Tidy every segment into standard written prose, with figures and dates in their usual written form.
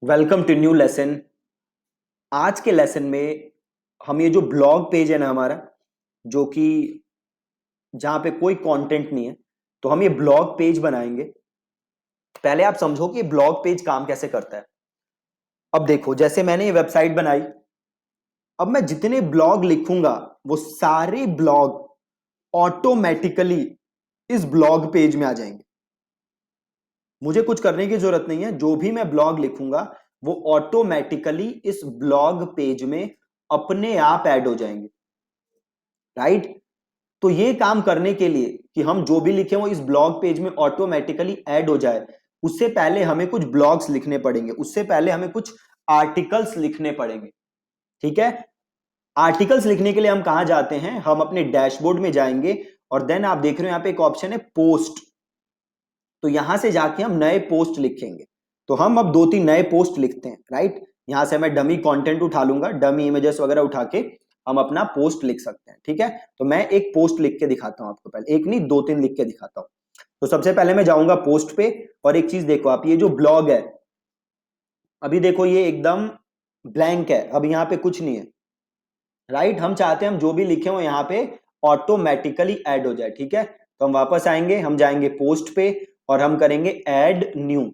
Welcome to new lesson. आज के lesson में हम ये जो ब्लॉग पेज है ना हमारा, जो कि जहां पे कोई कंटेंट नहीं है, तो हम ये ब्लॉग पेज बनाएंगे। पहले आप समझो कि ब्लॉग पेज काम कैसे करता है। अब देखो, जैसे मैंने ये वेबसाइट बनाई, अब मैं जितने ब्लॉग लिखूंगा वो सारे ब्लॉग ऑटोमेटिकली इस ब्लॉग पेज में आ जाएंगे। मुझे कुछ करने की जरूरत नहीं है, जो भी मैं ब्लॉग लिखूंगा वो ऑटोमेटिकली इस ब्लॉग पेज में अपने आप ऐड हो जाएंगे। राइट। तो ये काम करने के लिए कि हम जो भी लिखें वो इस ब्लॉग पेज में ऑटोमेटिकली ऐड हो जाए, उससे पहले हमें कुछ ब्लॉग्स लिखने पड़ेंगे, उससे पहले हमें कुछ आर्टिकल्स लिखने पड़ेंगे। ठीक है। आर्टिकल्स लिखने के लिए हम कहां जाते हैं, हम अपने डैशबोर्ड में जाएंगे और देन आप देख रहे हो यहां पे एक ऑप्शन है पोस्ट। तो यहां से जाके हम नए पोस्ट लिखेंगे। तो हम अब दो तीन नए पोस्ट लिखते हैं। राइट। यहां से मैं डमी कंटेंट उठा लूंगा, डमी इमेजेस वगैरह उठा के हम अपना पोस्ट लिख सकते हैं। ठीक है। तो मैं एक पोस्ट लिख के दिखाता हूं आपको, पहले एक नहीं दो तीन लिख के दिखाता हूं। तो सबसे पहले मैं जाऊंगा पोस्ट पे। और एक चीज देखो आप, ये जो ब्लॉग है अभी देखो ये एकदम ब्लैंक है, अब यहाँ पे कुछ नहीं है। राइट। हम चाहते हैं हम जो भी लिखे वो यहाँ पे ऑटोमेटिकली ऐड हो जाए। ठीक है। तो हम वापस आएंगे, हम जाएंगे पोस्ट पे और हम करेंगे ऐड न्यू।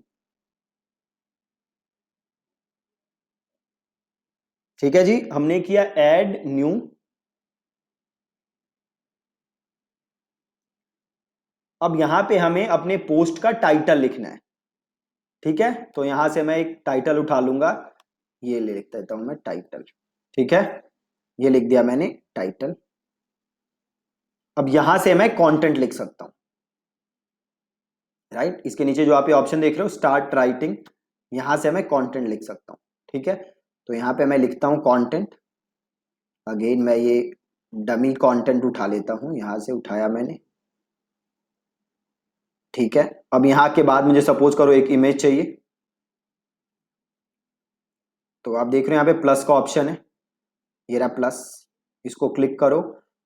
ठीक है जी, हमने किया ऐड न्यू। अब यहां पे हमें अपने पोस्ट का टाइटल लिखना है। ठीक है। तो यहां से मैं एक टाइटल उठा लूंगा, ये ले लिख देता हूं मैं टाइटल। ठीक है। ये लिख दिया मैंने टाइटल। अब यहां से मैं कंटेंट लिख सकता हूं। राइट। इसके नीचे जो आप ये ऑप्शन देख रहे हो स्टार्ट राइटिंग, यहां से मैं कंटेंट लिख सकता हूं। ठीक है। तो यहां पे मैं लिखता हूं कंटेंट। अगेन मैं ये डमी कंटेंट उठा लेता हूं, यहां से उठाया मैंने। ठीक है। अब यहां के बाद मुझे सपोज करो एक इमेज चाहिए, तो आप देख रहे हो यहाँ पे प्लस का ऑप्शन है, ये रहा प्लस। इसको क्लिक करो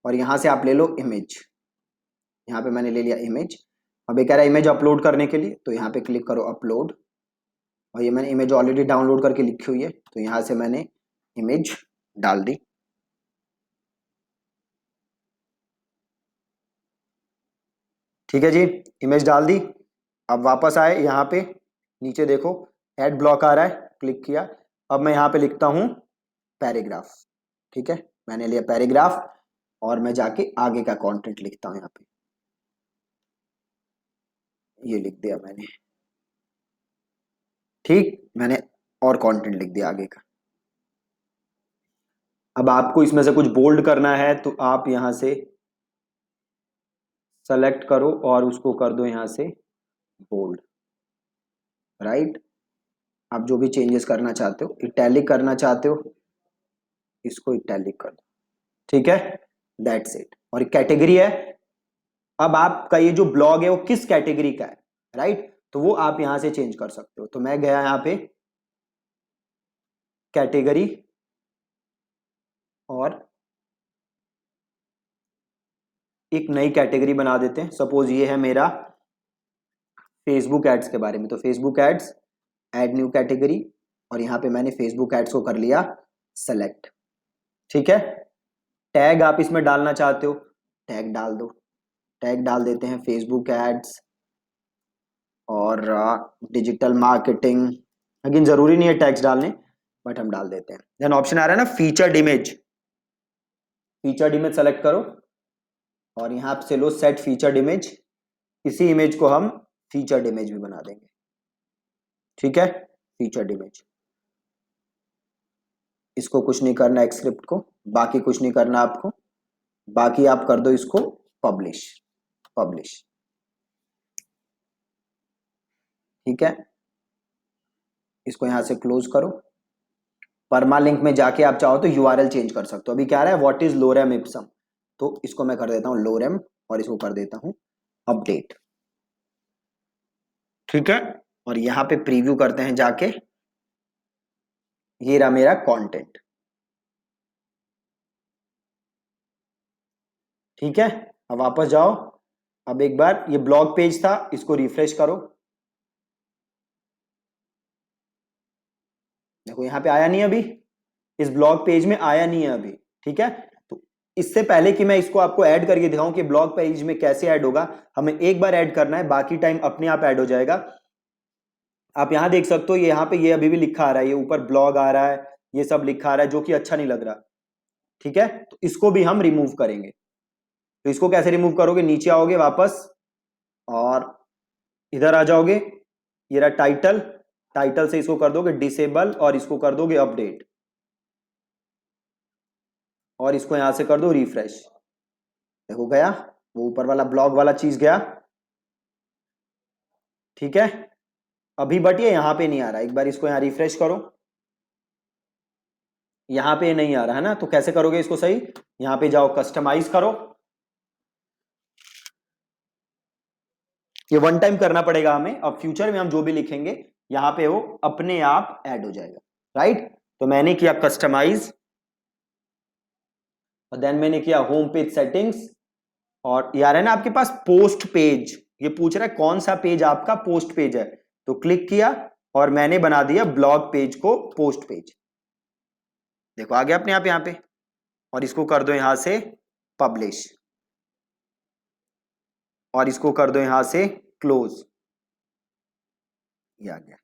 और यहां से आप ले लो इमेज। यहाँ पे मैंने ले लिया इमेज। अब ये कह रहा है इमेज अपलोड करने के लिए, तो यहाँ पे क्लिक करो अपलोड। और ये मैंने इमेज ऑलरेडी डाउनलोड करके लिखी हुई है, तो यहाँ से मैंने इमेज डाल दी। ठीक है जी, इमेज डाल दी। अब वापस आए यहाँ पे, नीचे देखो एड ब्लॉक आ रहा है, क्लिक किया। अब मैं यहाँ पे लिखता हूँ पैराग्राफ। ठीक है। मैंने लिया पैराग्राफ और मैं जाके आगे का कंटेंट लिखता हूँ यहाँ पे, ये लिख दिया मैंने। ठीक, मैंने और कंटेंट लिख दिया आगे का। अब आपको इसमें से कुछ बोल्ड करना है तो आप यहां से सेलेक्ट करो और उसको कर दो यहां से बोल्ड। राइट। आप जो भी चेंजेस करना चाहते हो, इटैलिक करना चाहते हो, इसको इटैलिक कर दो। ठीक है। That's it. और कैटेगरी है, अब आपका ये जो ब्लॉग है वो किस कैटेगरी का है। राइट। तो वो आप यहां से चेंज कर सकते हो। तो मैं गया यहां पे कैटेगरी और एक नई कैटेगरी बना देते हैं। सपोज ये है मेरा फेसबुक एड्स के बारे में, तो Facebook ads, add new category. और यहां पे मैंने फेसबुक एड्स को कर लिया सेलेक्ट। ठीक है। टैग आप इसमें डालना चाहते हो, टैग डाल दो। टैग डाल देते हैं फेसबुक एड्स और डिजिटल मार्केटिंग। लेकिन जरूरी नहीं है टैग्स डालने, बट हम डाल देते हैं। देन ऑप्शन आ रहा है ना featured image, featured image select करो और यहां से लो सेट फीचर्ड इमेज। इसी इमेज को हम फीचर्ड इमेज भी बना देंगे। ठीक है। फीचर्ड इमेज, इसको कुछ नहीं करना है स्क्रिप्ट को, बाकी कुछ नहीं करना आपको। बाकी आप कर दो इसको पब्लिश। पब्लिश। ठीक है। इसको यहां से क्लोज करो। परमा लिंक में जाके आप चाहो तो यूआरएल चेंज कर सकते हो। अभी क्या रहा है व्हाट इज लोरेम इप्सम, तो इसको मैं कर देता हूं लोरेम और इसको कर देता हूं अपडेट। ठीक है। और यहां पे प्रीव्यू करते हैं जाके, ये रहा मेरा कंटेंट। ठीक है। अब वापस जाओ। अब एक बार ये ब्लॉग पेज था, इसको रिफ्रेश करो। देखो यहाँ पे आया नहीं अभी, इस ब्लॉग पेज में आया नहीं है अभी, ठीक है। तो इससे पहले कि मैं इसको आपको ऐड करके दिखाऊं कि ब्लॉग पेज में कैसे ऐड होगा, हमें एक बार ऐड करना है, बाकी टाइम अपने आप ऐड हो जाएगा। आप यहां देख सकते हो, ये यहाँ पे ये अभी भी लिखा आ रहा है, ये ऊपर ब्लॉग आ रहा है, ये सब लिखा आ रहा है, जो कि अच्छा नहीं लग रहा, ठीक है। तो इसको भी हम रिमूव करेंगे। तो इसको कैसे रिमूव करोगे, नीचे आओगे वापस और इधर आ जाओगे, ये रहा टाइटल, टाइटल से इसको कर दोगे डिसेबल और इसको कर दोगे अपडेट, और इसको यहां से कर दो रिफ्रेश। देखो गया, वो ऊपर वाला ब्लॉग वाला चीज गया, ठीक है। अभी बट ये यहां पे नहीं आ रहा, एक बार इसको यहां रिफ्रेश करो, यहां पे नहीं आ रहा है ना, तो कैसे करोगे इसको सही, यहां पे जाओ कस्टमाइज करो, ये वन टाइम करना पड़ेगा हमें, अब फ्यूचर में हम जो भी लिखेंगे यहां पे वो अपने आप ऐड हो जाएगा, राइट। तो मैंने किया कस्टमाइज, और देन मैंने किया होम पेज सेटिंग्स, और यार है ना आपके पास पोस्ट पेज, ये पूछ रहा है कौन सा पेज आपका पोस्ट पेज है, तो क्लिक किया और मैंने बना दिया ब्लॉग पेज को पोस्ट पेज। देखो आ गया अपने आप यहां पे, और इसको कर दो यहां से पब्लिश, और इसको कर दो यहां से क्लोज, ये आ गया,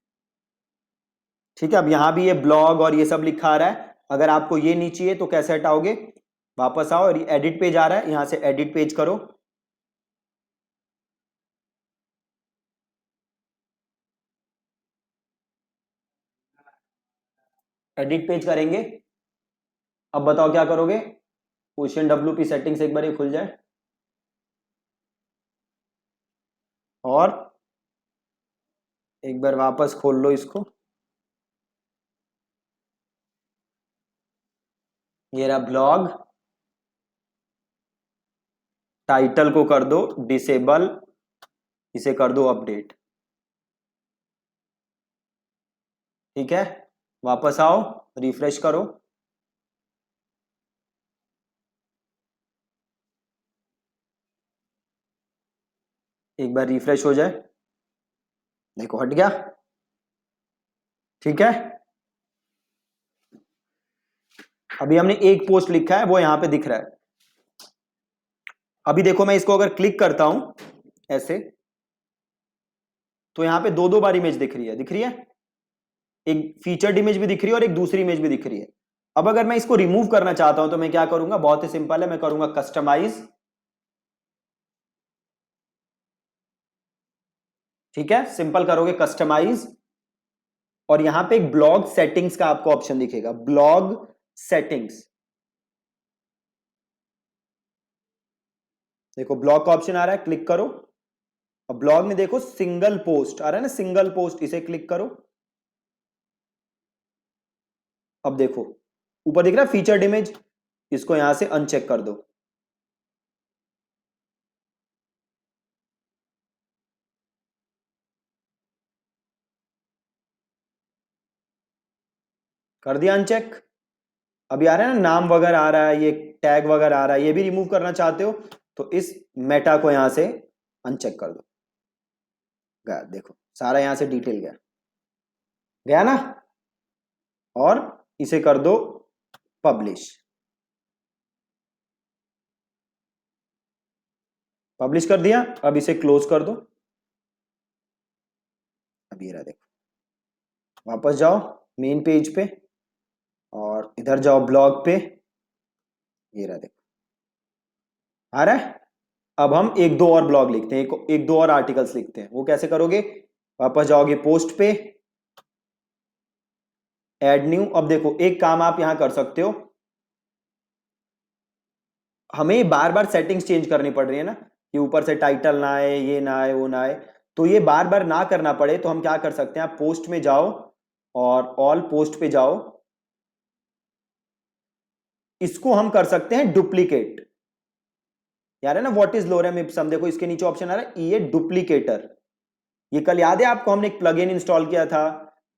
ठीक है। अब यहां भी ये ब्लॉग और ये सब लिखा आ रहा है, अगर आपको ये नहीं चाहिए तो कैसे हटाओगे, वापस आओ, और एडिट पेज आ रहा है, यहां से एडिट पेज करो, एडिट पेज करेंगे। अब बताओ क्या करोगे, क्वेश्चन WP सेटिंग्स एक बार ये खुल जाए, और एक बार वापस खोल लो इसको, ये रहा ब्लॉग, टाइटल को कर दो डिसेबल, इसे कर दो अपडेट, ठीक है। वापस आओ, रिफ्रेश करो, एक बार रिफ्रेश हो जाए, देखो हट गया, ठीक है। अभी हमने एक पोस्ट लिखा है वो यहां पे दिख रहा है। अभी देखो मैं इसको अगर क्लिक करता हूं ऐसे, तो यहां पे दो दो बार इमेज दिख रही है, दिख रही है, एक फीचर्ड इमेज भी दिख रही है और एक दूसरी इमेज भी दिख रही है। अब अगर मैं इसको रिमूव करना चाहता हूं तो मैं क्या करूंगा, बहुत ही सिंपल है, मैं करूंगा कस्टमाइज, ठीक है, सिंपल करोगे कस्टमाइज, और यहां पे एक ब्लॉग सेटिंग्स का आपको ऑप्शन दिखेगा, ब्लॉग सेटिंग्स, देखो ब्लॉग का ऑप्शन आ रहा है, क्लिक करो, और ब्लॉग में देखो सिंगल पोस्ट आ रहा है ना, सिंगल पोस्ट, इसे क्लिक करो। अब देखो ऊपर दिख रहा है फीचर्ड इमेज, इसको यहां से अनचेक कर दो, कर दिया अनचेक। अभी आ रहा है ना नाम वगैरह आ रहा है, ये टैग वगैरह आ रहा है, ये भी रिमूव करना चाहते हो तो इस मेटा को यहां से अनचेक कर दो, गया, देखो सारा यहां से डिटेल गया, गया ना, और इसे कर दो पब्लिश, पब्लिश कर दिया, अब इसे क्लोज कर दो। अब ये रहा देखो, वापस जाओ मेन पेज पे, और इधर जाओ ब्लॉग पे, ये रहा देखो आ रहा है। अब हम एक दो और ब्लॉग लिखते हैं, एक दो और आर्टिकल्स लिखते हैं, वो कैसे करोगे, वापस जाओगे पोस्ट पे, ऐड न्यू। अब देखो एक काम आप यहां कर सकते हो, हमें बार बार सेटिंग्स चेंज करनी पड़ रही है ना, कि ऊपर से टाइटल ना आए, ये ना आए, वो ना आए, तो ये बार बार ना करना पड़े तो हम क्या कर सकते हैं, आप पोस्ट में जाओ और ऑल पोस्ट पे जाओ, इसको हम कर सकते हैं डुप्लीकेट, यार है ना व्हाट इज लोरेम इप्सम, देखो इसके नीचे ऑप्शन आ रहा है ये डुप्लीकेटर, ये कल याद है आपको हमने एक प्लगइन इंस्टॉल किया था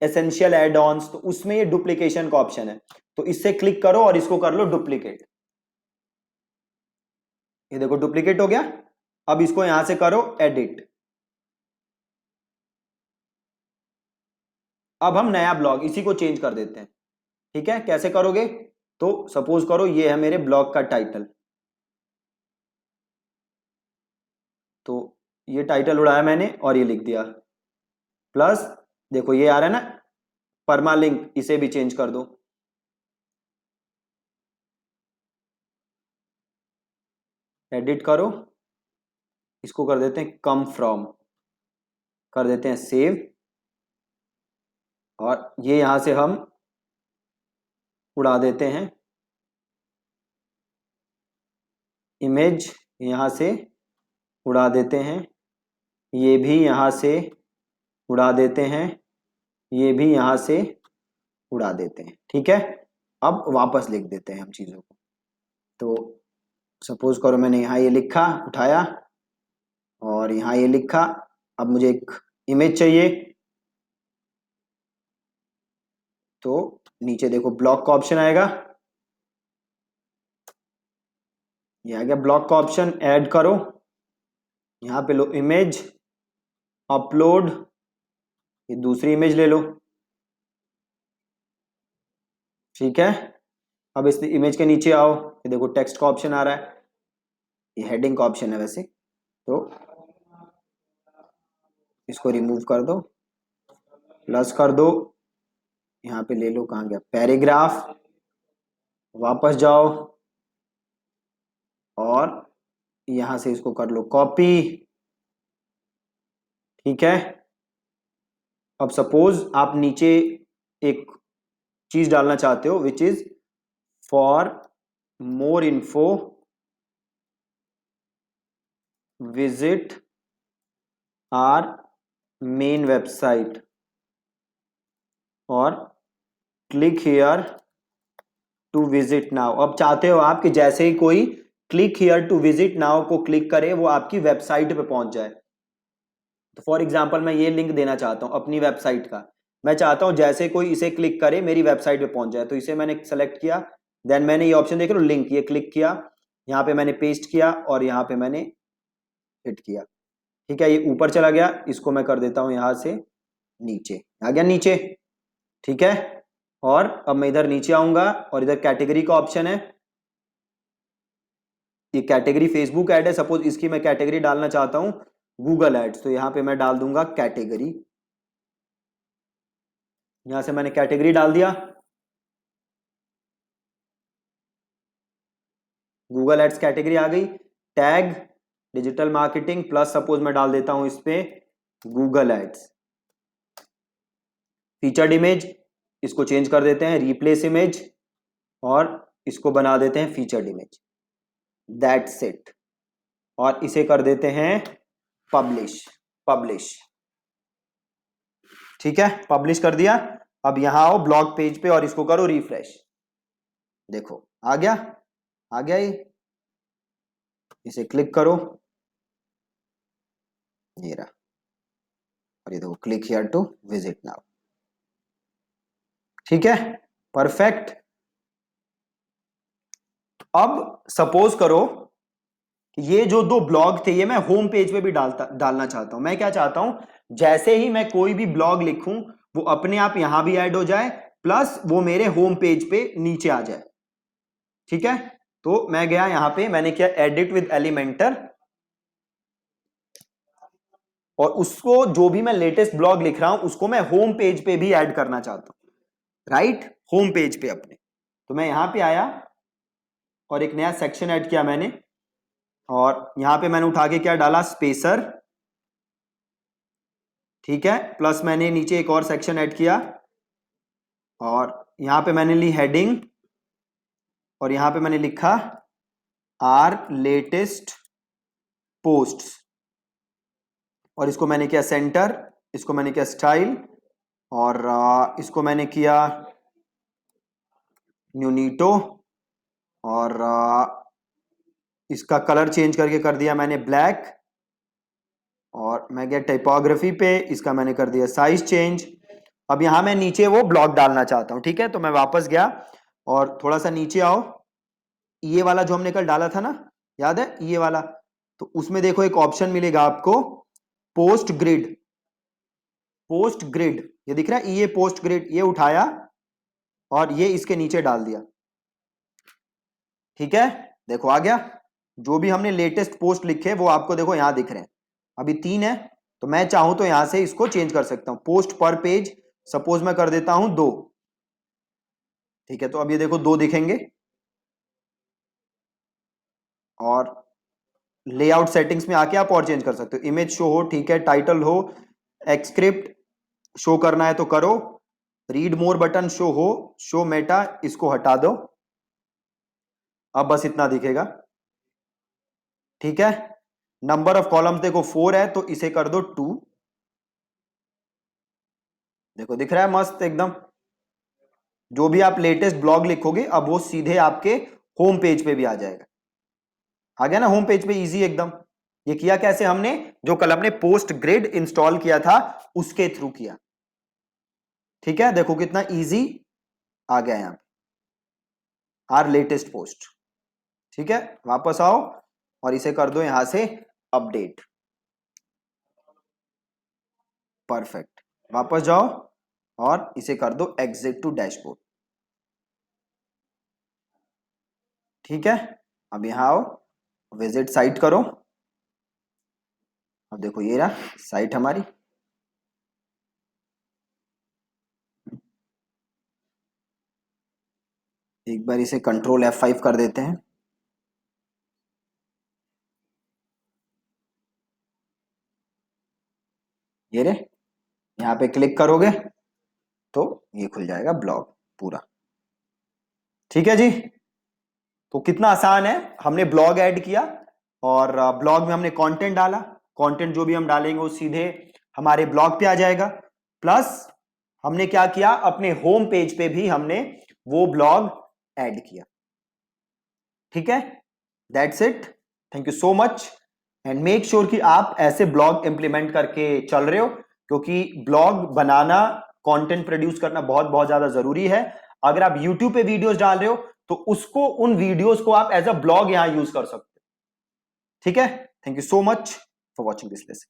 एसेंशियल एड ऑन्स, तो उसमें ये डुप्लीकेशन का ऑप्शन है, तो इससे क्लिक करो और इसको कर लो डुप्लीकेट, ये देखो डुप्लीकेट हो गया। अब इसको यहां से करो एडिट, अब हम नया ब्लॉग इसी को चेंज कर देते हैं। ठीक है, कैसे करोगे? तो सपोज करो ये है मेरे ब्लॉग का टाइटल, तो ये टाइटल उड़ाया मैंने और ये लिख दिया, प्लस देखो ये आ रहा है ना परमालिंक, इसे भी चेंज कर दो। एडिट करो, इसको कर देते हैं कम फ्रॉम, कर देते हैं सेव, और ये यहां से हम उड़ा देते हैं इमेज, यहां से उड़ा देते हैं, ये भी यहां से उड़ा देते हैं, ये भी यहां से उड़ा देते हैं। ठीक है, अब वापस लिख देते हैं हम चीजों को। तो सपोज करो मैंने यहाँ ये लिखा, उठाया, और यहाँ ये लिखा, अब मुझे एक इमेज चाहिए, तो नीचे देखो ब्लॉक का ऑप्शन आएगा, ये आ गया ब्लॉक का ऑप्शन, ऐड करो, यहाँ पे लो इमेज, अपलोड, ये दूसरी इमेज ले लो। ठीक है, अब इस इमेज के नीचे आओ, ये देखो टेक्स्ट का ऑप्शन आ रहा है, ये हेडिंग का ऑप्शन है वैसे, तो इसको रिमूव कर दो, प्लस कर दो, यहाँ पे ले लो, कहाँ गया पैराग्राफ, वापस जाओ और यहां से इसको कर लो कॉपी। ठीक है, अब सपोज आप नीचे एक चीज डालना चाहते हो, which is for more info visit our main website और click here to visit now. अब चाहते हो आप कि जैसे ही कोई click here to visit now को क्लिक करे वो आपकी वेबसाइट पे पहुंच जाए। तो फॉर एग्जांपल मैं ये लिंक देना चाहता हूं अपनी वेबसाइट का, मैं चाहता हूं जैसे कोई इसे क्लिक करे मेरी वेबसाइट पे पहुंच जाए, तो इसे मैंने सेलेक्ट किया, देन मैंने ये ऑप्शन देख लो लिंक, ये क्लिक किया, यहाँ पे मैंने पेस्ट किया और यहाँ पे मैंने हिट किया। ठीक है, ये ऊपर चला गया, इसको मैं कर देता हूं यहां से नीचे, आ गया नीचे। ठीक है, और अब मैं इधर नीचे आऊंगा और इधर कैटेगरी का ऑप्शन है, ये कैटेगरी फेसबुक ऐड है, सपोज इसकी मैं कैटेगरी डालना चाहता हूं गूगल एड्स, तो यहां पे मैं डाल दूंगा कैटेगरी, यहां से मैंने कैटेगरी डाल दिया, गूगल एड्स कैटेगरी आ गई, tag digital marketing, plus suppose मैं डाल देता हूं इस पे गूगल एड्स, फीचर्ड इमेज, इसको चेंज कर देते हैं रिप्लेस इमेज और इसको बना देते हैं फीचर्ड इमेज, दैट्स इट, और इसे कर देते हैं पब्लिश, पब्लिश। ठीक है, पब्लिश कर दिया, अब यहां आओ ब्लॉग पेज पे और इसको करो रिफ्रेश, देखो आ गया, आ गया ये, इसे क्लिक करो, ये रहा, और ये देखो click here to visit now. ठीक है, परफेक्ट। अब सपोज करो कि ये जो दो ब्लॉग थे ये मैं होम पेज पे भी डालना चाहता हूं। मैं क्या चाहता हूं, जैसे ही मैं कोई भी ब्लॉग लिखूं वो अपने आप यहां भी ऐड हो जाए, प्लस वो मेरे होम पेज पे नीचे आ जाए। ठीक है, तो मैं गया यहां पे, मैंने किया एडिट विद एलिमेंटर, और उसको जो भी मैं लेटेस्ट ब्लॉग लिख रहा हूं उसको मैं होम पेज पे भी ऐड करना चाहता हूं, राइट, होम पेज पे अपने। तो मैं यहां पे आया और एक नया सेक्शन ऐड किया मैंने, और यहां पे मैंने उठा के क्या डाला, स्पेसर। ठीक है, प्लस मैंने नीचे एक और सेक्शन ऐड किया, और यहां पे मैंने ली हेडिंग, और यहां पे मैंने लिखा आर लेटेस्ट पोस्ट्स, और इसको मैंने किया सेंटर, इसको मैंने किया स्टाइल, और इसको मैंने किया न्यूनीटो, और इसका कलर चेंज करके कर दिया मैंने ब्लैक, और मैं गया टाइपोग्राफी पे, इसका मैंने कर दिया साइज चेंज। अब यहां मैं नीचे वो ब्लॉक डालना चाहता हूं। ठीक है, तो मैं वापस गया और थोड़ा सा नीचे आओ, ये वाला जो हमने कल डाला था ना, याद है ये वाला, तो उसमें देखो एक ऑप्शन मिलेगा आपको पोस्ट ग्रिड, पोस्ट ग्रिड, ये दिख रहा है, ये पोस्ट ग्रिड, ये उठाया और ये इसके नीचे डाल दिया। ठीक है, देखो आ गया। जो भी हमने लेटेस्ट पोस्ट लिखे वो आपको देखो यहां दिख रहे हैं। अभी 3 है, तो मैं चाहूं तो यहां से इसको चेंज कर सकता हूं। पोस्ट पर पेज सपोज मैं कर देता हूं 2। ठीक है, तो अब ये देखो 2 दिखेंगे। और लेआउट सेटिंग्स में आके आप और चेंज कर सकते हो। इमेज शो हो, ठीक है, टाइटल हो, एक्सक्रिप्ट शो करना है तो करो, रीड मोर बटन शो हो, शो मेटा, इसको हटा दो। अब बस इतना दिखेगा। ठीक है, नंबर ऑफ कॉलम्स देखो 4 है, तो इसे कर दो 2। देखो दिख रहा है मस्त एकदम। जो भी आप लेटेस्ट ब्लॉग लिखोगे अब वो सीधे आपके होम पेज पे भी आ जाएगा। आ गया ना होम पेज पे, इजी एकदम। ये किया कैसे हमने, जो कल हमने पोस्ट ग्रिड इंस्टॉल किया था उसके थ्रू किया। ठीक है, देखो कितना इजी आ गया यहां पे आर लेटेस्ट पोस्ट। ठीक है, वापस आओ और इसे कर दो यहां से अपडेट। परफेक्ट, वापस जाओ और इसे कर दो एग्जिट टू डैशबोर्ड। ठीक है, अब यहां आओ, विजिट साइट करो। अब देखो ये रहा साइट हमारी। एक बार इसे कंट्रोल F5 कर देते हैं। ये रे, यहाँ पे क्लिक करोगे तो ये खुल जाएगा ब्लॉग पूरा। ठीक है जी, तो कितना आसान है। हमने ब्लॉग ऐड किया और ब्लॉग में हमने कंटेंट डाला। कंटेंट जो भी हम डालेंगे वो सीधे हमारे ब्लॉग पे आ जाएगा। प्लस हमने क्या किया, अपने होम पेज पे भी हमने वो ब्लॉग ऐड किया। ठीक है, that's it, thank you so much. And make sure कि आप ऐसे ब्लॉग इंप्लीमेंट करके चल रहे हो, क्योंकि ब्लॉग बनाना, कंटेंट प्रोड्यूस करना बहुत बहुत ज्यादा जरूरी है। अगर आप यूट्यूब पे वीडियोस डाल रहे हो तो उसको, उन वीडियोस को आप एज अ ब्लॉग यहां यूज कर सकते हो। ठीक है, thank you so much for watching this lesson.